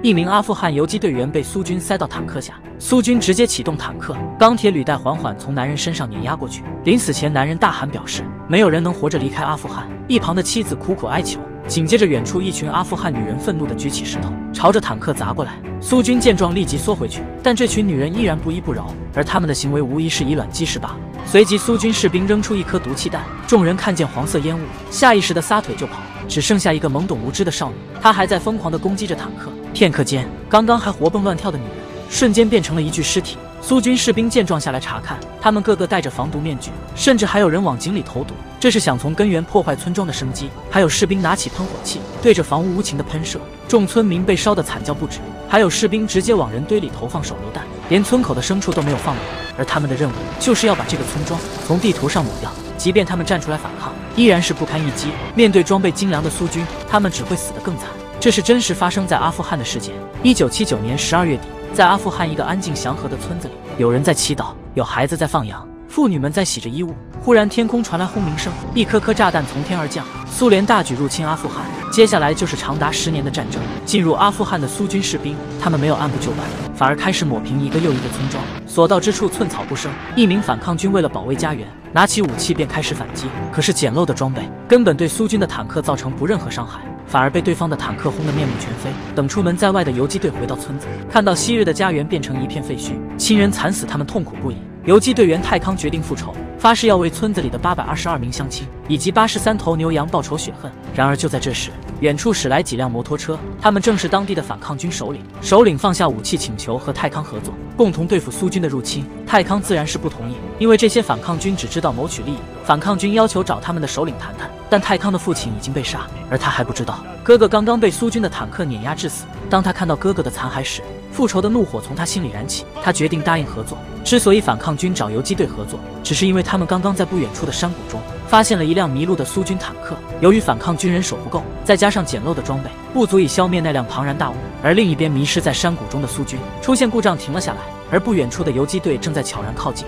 一名阿富汗游击队员被苏军塞到坦克下，苏军直接启动坦克，钢铁履带缓缓从男人身上碾压过去。临死前，男人大喊表示没有人能活着离开阿富汗。一旁的妻子苦苦哀求。紧接着，远处一群阿富汗女人愤怒地举起石头，朝着坦克砸过来。苏军见状立即缩回去，但这群女人依然不依不饶，而她们的行为无疑是以卵击石罢了。随即，苏军士兵扔出一颗毒气弹，众人看见黄色烟雾，下意识地撒腿就跑，只剩下一个懵懂无知的少女，她还在疯狂地攻击着坦克。片刻间，刚刚还活蹦乱跳的女人瞬间变成了一具尸体。苏军士兵见状下来查看，他们个个戴着防毒面具，甚至还有人往井里投毒，这是想从根源破坏村庄的生机。还有士兵拿起喷火器对着房屋无情的喷射，众村民被烧得惨叫不止。还有士兵直接往人堆里投放手榴弹，连村口的牲畜都没有放过。而他们的任务就是要把这个村庄从地图上抹掉，即便他们站出来反抗，依然是不堪一击。面对装备精良的苏军，他们只会死得更惨。这是真实发生在阿富汗的事件。1979年12月底，在阿富汗一个安静祥和的村子里，有人在祈祷，有孩子在放羊，妇女们在洗着衣物。忽然，天空传来轰鸣声，一颗颗炸弹从天而降。苏联大举入侵阿富汗，接下来就是长达10年的战争。进入阿富汗的苏军士兵，他们没有按部就班，反而开始抹平一个又一个村庄，所到之处寸草不生。一名反抗军为了保卫家园，拿起武器便开始反击。可是简陋的装备根本对苏军的坦克造成不任何伤害，反而被对方的坦克轰得面目全非。等出门在外的游击队回到村子，看到昔日的家园变成一片废墟，亲人惨死，他们痛苦不已。游击队员泰康决定复仇，发誓要为村子里的822名乡亲以及83头牛羊报仇雪恨。然而就在这时，远处驶来几辆摩托车，他们正是当地的反抗军首领。首领放下武器，请求和泰康合作，共同对付苏军的入侵。泰康自然是不同意，因为这些反抗军只知道谋取利益。反抗军要求找他们的首领谈谈，但泰康的父亲已经被杀，而他还不知道哥哥刚刚被苏军的坦克碾压致死。当他看到哥哥的残骸时，复仇的怒火从他心里燃起，他决定答应合作。之所以反抗军找游击队合作，只是因为他们刚刚在不远处的山谷中发现了一辆迷路的苏军坦克。由于反抗军人手不够，再加上简陋的装备，不足以消灭那辆庞然大物。而另一边迷失在山谷中的苏军出现故障停了下来，而不远处的游击队正在悄然靠近。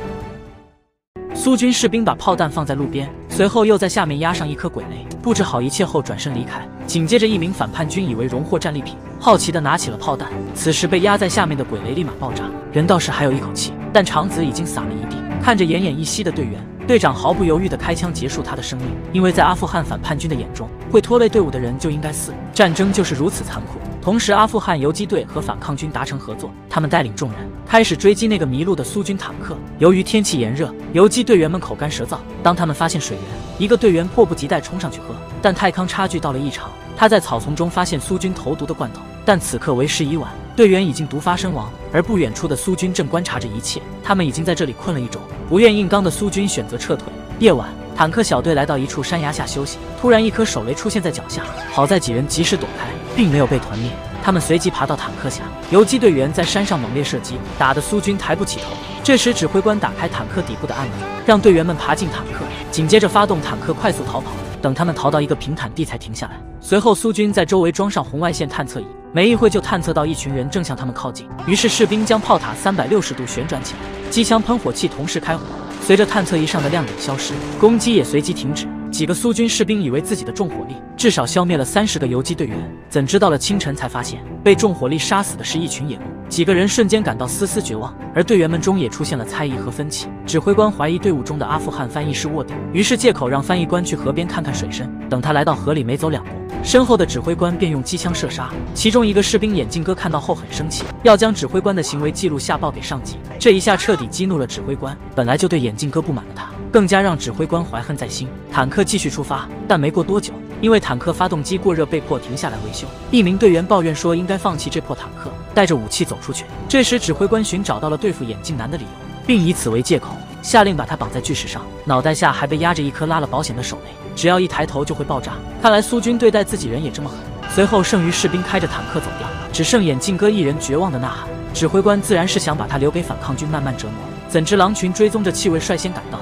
苏军士兵把炮弹放在路边，随后又在下面压上一颗鬼雷，布置好一切后转身离开。紧接着，一名反叛军以为荣获战利品，好奇地拿起了炮弹。此时被压在下面的鬼雷立马爆炸，人倒是还有一口气，但肠子已经洒了一地。看着奄奄一息的队员，队长毫不犹豫地开枪结束他的生命。因为在阿富汗反叛军的眼中，会拖累队伍的人就应该死，战争就是如此残酷。同时，阿富汗游击队和反抗军达成合作，他们带领众人开始追击那个迷路的苏军坦克。由于天气炎热，游击队员们口干舌燥。当他们发现水源，一个队员迫不及待冲上去喝，但泰康察觉到了异常，他在草丛中发现苏军投毒的罐头，但此刻为时已晚，队员已经毒发身亡。而不远处的苏军正观察着一切，他们已经在这里困了一周。不愿硬刚的苏军选择撤退。夜晚，坦克小队来到一处山崖下休息，突然一颗手雷出现在脚下，好在几人及时躲开，并没有被团灭。他们随即爬到坦克下，游击队员在山上猛烈射击，打得苏军抬不起头。这时指挥官打开坦克底部的暗门，让队员们爬进坦克，紧接着发动坦克快速逃跑。等他们逃到一个平坦地才停下来。随后苏军在周围装上红外线探测仪，没一会就探测到一群人正向他们靠近。于是士兵将炮塔360度旋转起来，机枪喷火器同时开火。随着探测仪上的亮点消失，攻击也随即停止。几个苏军士兵以为自己的重火力至少消灭了30个游击队员，怎知到了清晨才发现被重火力杀死的是一群野鹿。几个人瞬间感到丝丝绝望，而队员们中也出现了猜疑和分歧。指挥官怀疑队伍中的阿富汗翻译是卧底，于是借口让翻译官去河边看看水深。等他来到河里没走2步，身后的指挥官便用机枪射杀。其中一个士兵眼镜哥看到后很生气，要将指挥官的行为记录下报给上级。这一下彻底激怒了指挥官，本来就对眼镜哥不满的他，更加让指挥官怀恨在心。坦克继续出发，但没过多久，因为坦克发动机过热被迫停下来维修。一名队员抱怨说应该放弃这破坦克，带着武器走出去。这时指挥官寻找到了对付眼镜男的理由，并以此为借口下令把他绑在巨石上，脑袋下还被压着一颗拉了保险的手雷，只要一抬头就会爆炸。看来苏军对待自己人也这么狠。随后剩余士兵开着坦克走掉，只剩眼镜哥一人绝望的呐喊。指挥官自然是想把他留给反抗军慢慢折磨，怎知狼群追踪着气味率先赶到。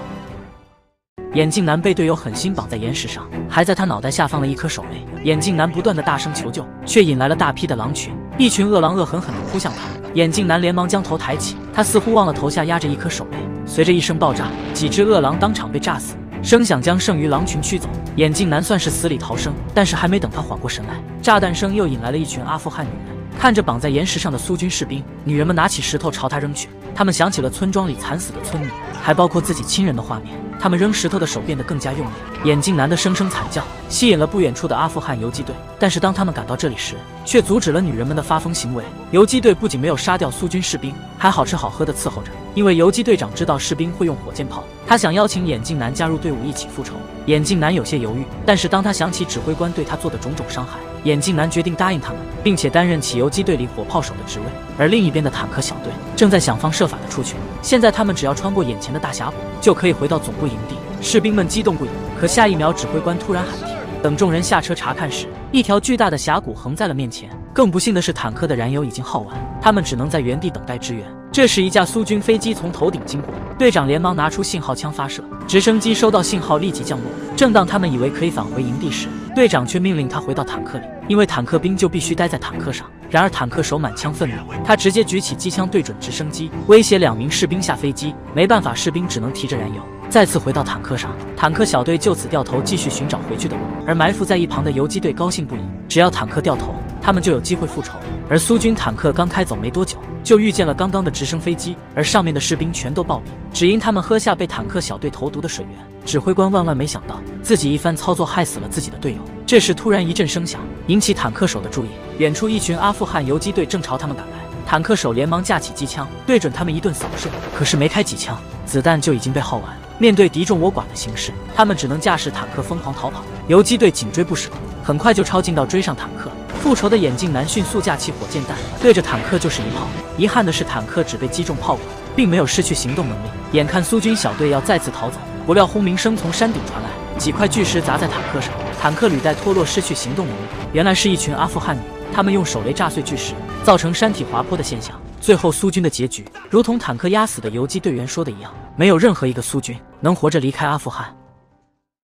眼镜男被队友狠心绑在岩石上，还在他脑袋下放了一颗手雷。眼镜男不断的大声求救，却引来了大批的狼群。一群饿狼恶狠狠地扑向他，眼镜男连忙将头抬起，他似乎忘了头下压着一颗手雷。随着一声爆炸，几只饿狼当场被炸死，声响将剩余狼群驱走。眼镜男算是死里逃生，但是还没等他缓过神来，炸弹声又引来了一群阿富汗女人。看着绑在岩石上的苏军士兵，女人们拿起石头朝他扔去。他们想起了村庄里惨死的村民，还包括自己亲人的画面。他们扔石头的手变得更加用力。眼镜男的声声惨叫吸引了不远处的阿富汗游击队，但是当他们赶到这里时，却阻止了女人们的发疯行为。游击队不仅没有杀掉苏军士兵，还好吃好喝的伺候着。因为游击队长知道士兵会用火箭炮，他想邀请眼镜男加入队伍一起复仇。眼镜男有些犹豫，但是当他想起指挥官对他做的种种伤害，眼镜男决定答应他们，并且担任起游击队里火炮手的职位。而另一边的坦克小队正在想方设法的出去，现在他们只要穿过眼前的大峡谷，就可以回到总部营地。士兵们激动不已，可下一秒指挥官突然喊停。等众人下车查看时，一条巨大的峡谷横在了面前。更不幸的是，坦克的燃油已经耗完，他们只能在原地等待支援。这时，一架苏军飞机从头顶经过，队长连忙拿出信号枪发射，直升机收到信号立即降落。正当他们以为可以返回营地时，队长却命令他回到坦克里，因为坦克兵就必须待在坦克上。然而坦克手满腔愤怒，他直接举起机枪对准直升机，威胁2名士兵下飞机。没办法，士兵只能提着燃油再次回到坦克上。坦克小队就此掉头继续寻找回去的路，而埋伏在一旁的游击队高兴不已，只要坦克掉头，他们就有机会复仇。而苏军坦克刚开走没多久，就遇见了刚刚的直升飞机，而上面的士兵全都暴毙，只因他们喝下被坦克小队投毒的水源。指挥官万万没想到，自己一番操作害死了自己的队友。这时突然一阵声响，引起坦克手的注意，远处一群阿富汗游击队正朝他们赶来。坦克手连忙架起机枪，对准他们一顿扫射，可是没开几枪，子弹就已经被耗完。面对敌众我寡的形势，他们只能驾驶坦克疯狂逃跑。游击队紧追不舍，很快就超近到追上坦克。复仇的眼镜男迅速架起火箭弹，对着坦克就是一炮。遗憾的是，坦克只被击中炮管，并没有失去行动能力。眼看苏军小队要再次逃走，不料轰鸣声从山顶传来，几块巨石砸在坦克上，坦克履带脱落，失去行动能力。原来是一群阿富汗女，他们用手雷炸碎巨石，造成山体滑坡的现象。最后苏军的结局，如同坦克压死的游击队员说的一样，没有任何一个苏军能活着离开阿富汗。